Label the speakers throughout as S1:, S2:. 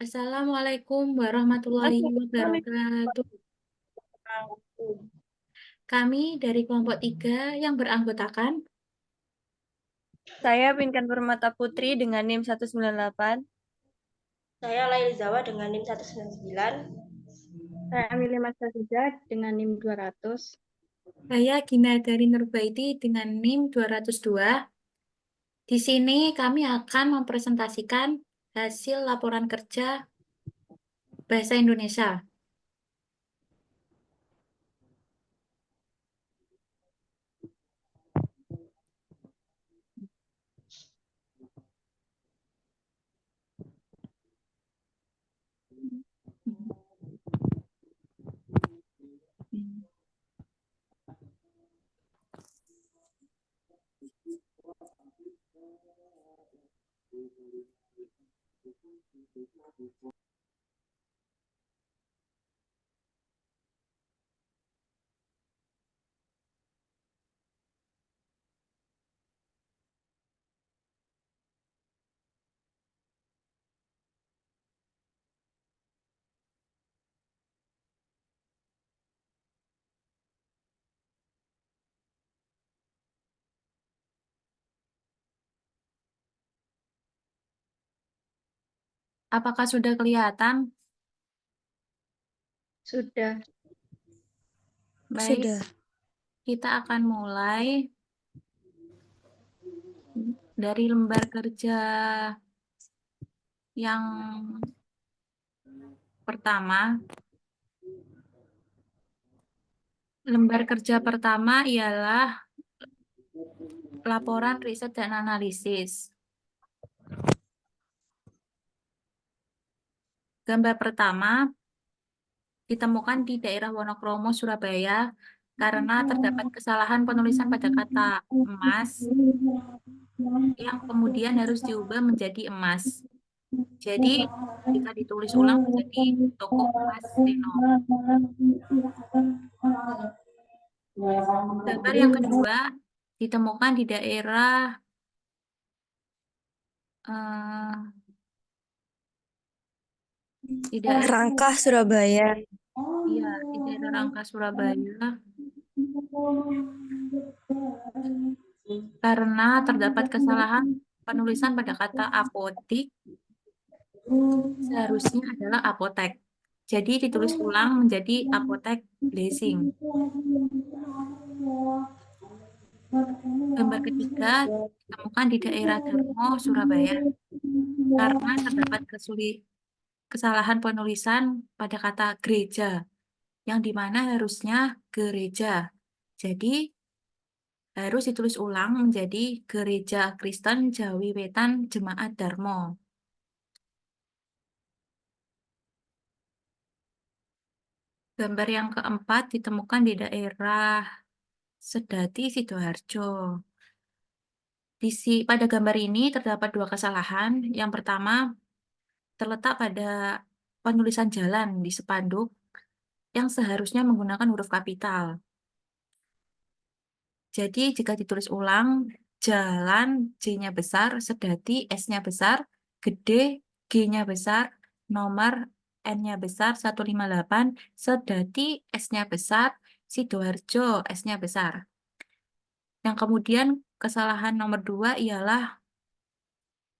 S1: Assalamualaikum warahmatullahi wabarakatuh.
S2: Assalamualaikum.
S1: Kami dari kelompok 3 yang beranggotakan
S2: Saya Pinkan Permata Putri dengan NIM 198.
S3: Saya Laili Zawa dengan NIM 199.
S4: Saya Amelia Massazuda dengan NIM 200.
S1: saya Gina dari Nurbaiti dengan NIM 202. Di sini kami akan mempresentasikan hasil laporan kerja Bahasa Indonesia. Apakah sudah kelihatan?
S4: Sudah.
S1: Baik,
S2: Sudah.
S1: kita akan mulai dari lembar kerja yang pertama. Lembar kerja pertama ialah laporan riset dan analisis. Gambar pertama ditemukan di daerah Wonokromo, Surabaya, karena terdapat kesalahan penulisan pada kata emas yang kemudian harus diubah menjadi emas. Jadi, jika ditulis ulang menjadi toko emas Seno. Gambar yang kedua ditemukan di daerah
S2: Rangkah, Surabaya.
S1: Iya, di daerah Rangka, Surabaya, karena terdapat kesalahan penulisan pada kata apotik, seharusnya adalah apotek. Jadi ditulis ulang menjadi apotek blessing. Gambar ketiga ditemukan di daerah Darmo, Surabaya, karena terdapat kesalahan penulisan pada kata gereja, yang dimana harusnya gereja. Jadi harus ditulis ulang menjadi Gereja Kristen Jawi Wetan Jemaat Darmo. Gambar yang keempat ditemukan di daerah Sedati, Sidoarjo. Pada gambar ini terdapat dua kesalahan. Yang pertama, terletak pada penulisan jalan di spanduk yang seharusnya menggunakan huruf kapital. Jadi jika ditulis ulang, jalan J-nya besar, Sedati S-nya besar, gede G-nya besar, nomor N-nya besar 158, Sedati S-nya besar, Sidoarjo S-nya besar. Yang kemudian kesalahan nomor 2 ialah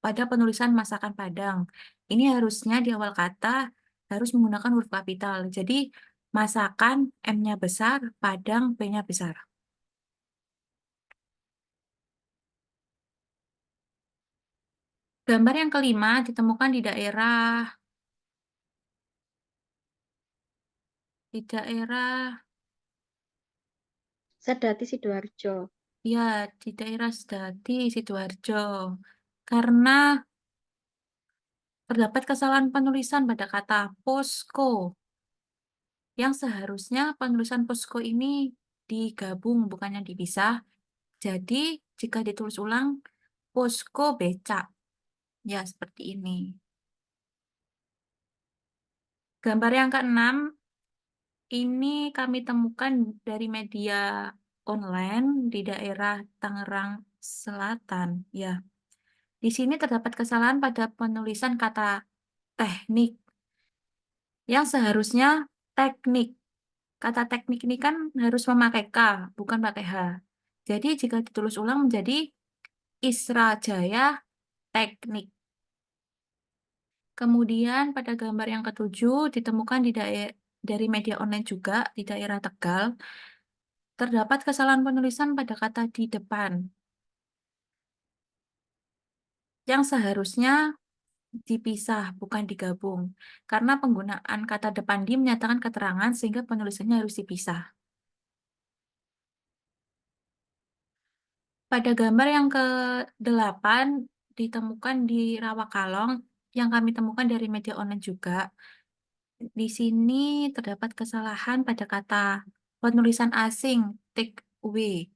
S1: pada penulisan masakan Padang. Ini harusnya di awal kata harus menggunakan huruf kapital. Jadi masakan M-nya besar, Padang P-nya besar. Gambar yang kelima ditemukan di daerah
S4: Sedati Sidoarjo.
S1: ya di daerah Sedati, Sidoarjo. Karena terdapat kesalahan penulisan pada kata posko, yang seharusnya penulisan posko ini digabung bukannya dipisah. Jadi jika ditulis ulang posko becak. Ya, seperti ini. Gambar yang keenam ini kami temukan dari media online di daerah Tangerang Selatan. Ya, di sini terdapat kesalahan pada penulisan kata teknik. Yang seharusnya teknik. Kata teknik ini kan harus memakai K, bukan pakai H. Jadi jika ditulis ulang menjadi Isra Jaya Teknik. Kemudian pada gambar yang ketujuh ditemukan dari media online juga di daerah Tegal. Terdapat kesalahan penulisan pada kata di depan. Yang seharusnya dipisah, bukan digabung. Karena penggunaan kata depan di menyatakan keterangan sehingga penulisannya harus dipisah. Pada gambar yang ke-8 ditemukan di Rawakalong yang kami temukan dari media online juga. Di sini terdapat kesalahan pada kata penulisan asing, take away.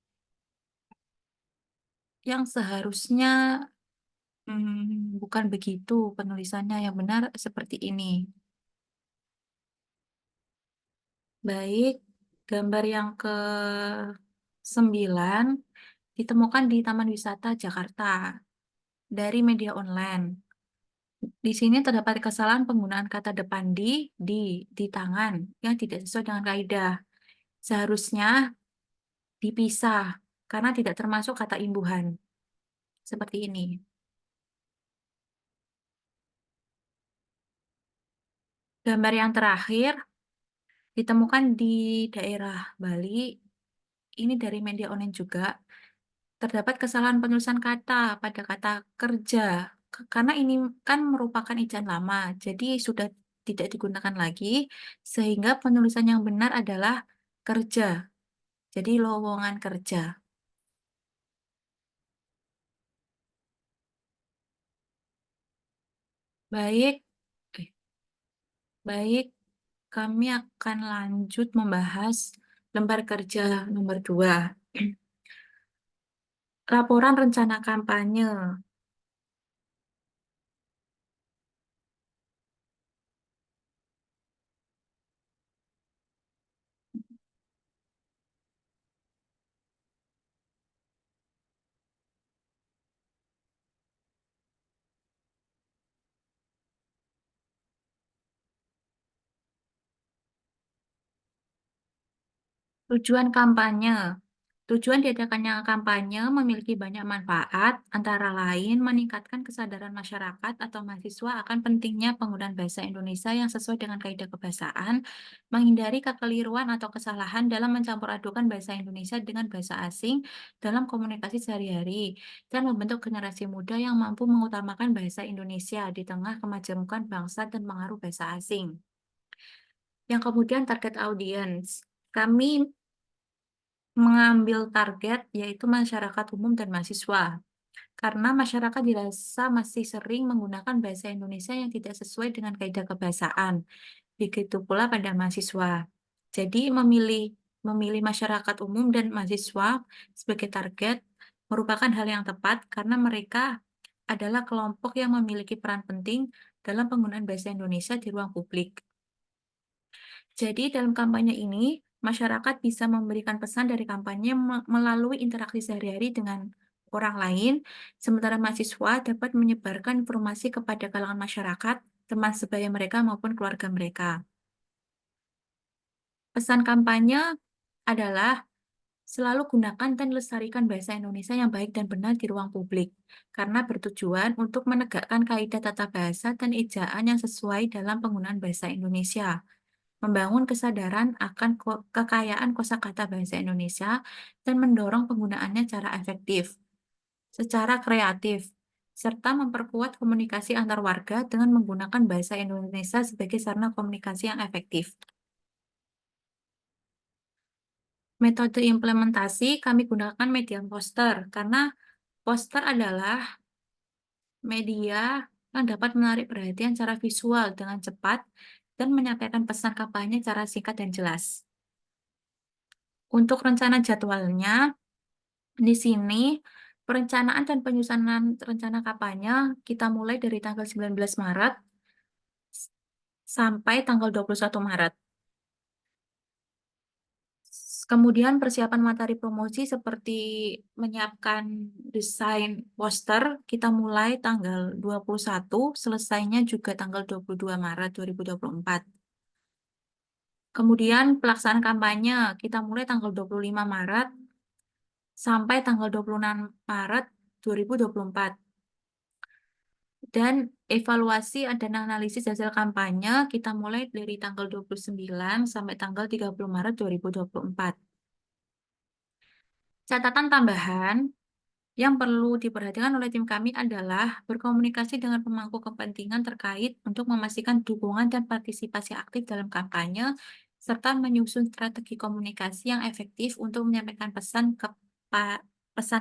S1: Yang seharusnya bukan begitu penulisannya, yang benar seperti ini. Baik, gambar yang ke-9 ditemukan di Taman Wisata Jakarta dari media online. Di sini terdapat kesalahan penggunaan kata depan di tangan yang tidak sesuai dengan kaidah. Seharusnya dipisah karena tidak termasuk kata imbuhan. Seperti ini. Gambar yang terakhir ditemukan di daerah Bali. Ini dari media online juga. Terdapat kesalahan penulisan kata pada kata kerja. Karena ini kan merupakan ejaan lama, jadi sudah tidak digunakan lagi, sehingga penulisan yang benar adalah kerja. Jadi lowongan kerja. Baik, eh, baik, kami akan lanjut membahas lembar kerja nomor 2. Laporan rencana kampanye. Tujuan kampanye. Tujuan diadakannya kampanye memiliki banyak manfaat, antara lain meningkatkan kesadaran masyarakat atau mahasiswa akan pentingnya penggunaan bahasa Indonesia yang sesuai dengan kaidah kebahasaan, menghindari kekeliruan atau kesalahan dalam mencampur adukan bahasa Indonesia dengan bahasa asing dalam komunikasi sehari-hari, dan membentuk generasi muda yang mampu mengutamakan bahasa Indonesia di tengah kemajemukan bangsa dan pengaruh bahasa asing. Yang kemudian target audiens. Kami mengambil target yaitu masyarakat umum dan mahasiswa. Karena masyarakat dirasa masih sering menggunakan bahasa Indonesia yang tidak sesuai dengan kaidah kebahasaan. Begitu pula pada mahasiswa. Jadi memilih masyarakat umum dan mahasiswa sebagai target merupakan hal yang tepat karena mereka adalah kelompok yang memiliki peran penting dalam penggunaan bahasa Indonesia di ruang publik. Jadi dalam kampanye ini, masyarakat bisa memberikan pesan dari kampanye melalui interaksi sehari-hari dengan orang lain, sementara mahasiswa dapat menyebarkan informasi kepada kalangan masyarakat, teman sebaya mereka maupun keluarga mereka. Pesan kampanye adalah selalu gunakan dan lestarikan bahasa Indonesia yang baik dan benar di ruang publik, karena bertujuan untuk menegakkan kaidah tata bahasa dan ejaan yang sesuai dalam penggunaan bahasa Indonesia, membangun kesadaran akan kekayaan kosakata bahasa Indonesia, dan mendorong penggunaannya secara efektif, secara kreatif, serta memperkuat komunikasi antar warga dengan menggunakan bahasa Indonesia sebagai sarana komunikasi yang efektif. Metode implementasi kami gunakan media poster, karena poster adalah media yang dapat menarik perhatian secara visual dengan cepat dan menyampaikan pesan kampanye secara singkat dan jelas. Untuk rencana jadwalnya, di sini perencanaan dan penyusunan rencana kampanye kita mulai dari tanggal 19 Maret sampai tanggal 21 Maret. Kemudian persiapan materi promosi seperti menyiapkan desain poster, kita mulai tanggal 21, selesainya juga tanggal 22 Maret 2024. Kemudian pelaksanaan kampanye, kita mulai tanggal 25 Maret sampai tanggal 26 Maret 2024. Dan evaluasi dan analisis hasil kampanye, kita mulai dari tanggal 29 sampai tanggal 30 Maret 2024. Catatan tambahan yang perlu diperhatikan oleh tim kami adalah berkomunikasi dengan pemangku kepentingan terkait untuk memastikan dukungan dan partisipasi aktif dalam kampanye, serta menyusun strategi komunikasi yang efektif untuk menyampaikan pesan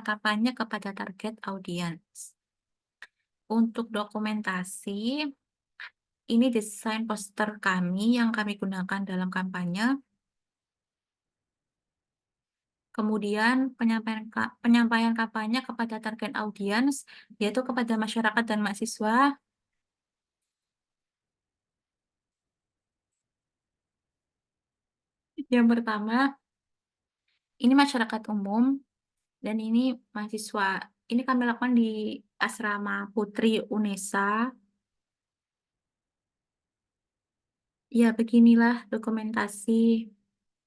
S1: kampanye kepada target audiens. Untuk dokumentasi, ini desain poster kami yang kami gunakan dalam kampanye. Kemudian penyampaian kampanye kepada target audiens, yaitu kepada masyarakat dan mahasiswa. Yang pertama, ini masyarakat umum, dan ini mahasiswa. Ini kami lakukan di Asrama Putri UNESA. Ya, beginilah dokumentasi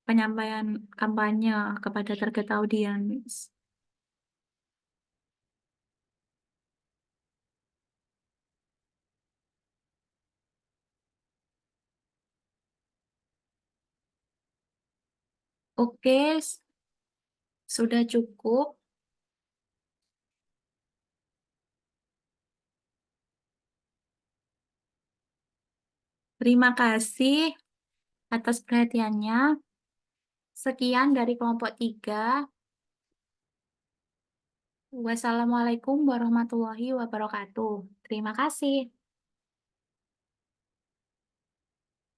S1: penyampaian kampanye kepada target audiens. Oke, sudah cukup. Terima kasih atas perhatiannya. Sekian dari kelompok 3. Wassalamualaikum warahmatullahi wabarakatuh. Terima kasih.